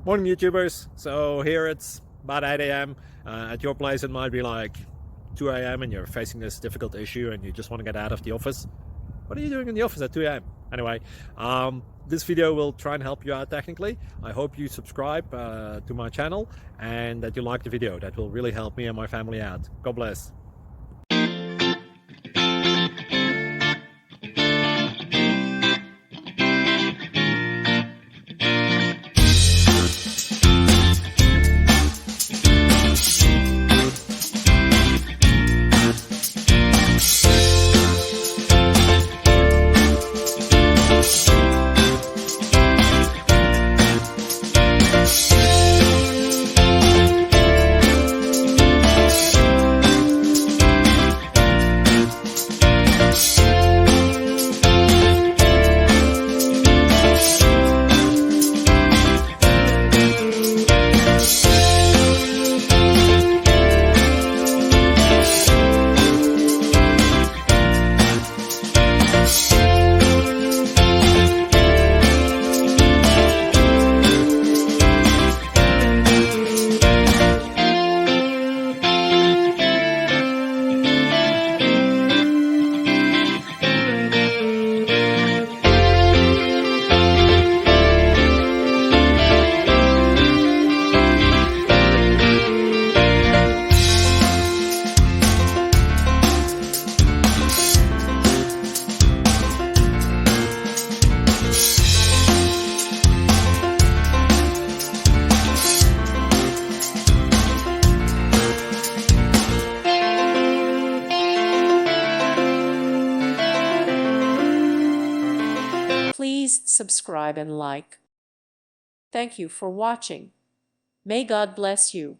Morning YouTubers. So here it's about 8 a.m. At your place it might be like 2 a.m. and you're facing this difficult issue and you just want to get out of the office. What are you doing in the office at 2 a.m.? Anyway, this video will try and help you out technically. I hope you subscribe to my channel and that you like the video. That will really help me and my family out. God bless. Please subscribe and like. Thank you for watching. May God bless you.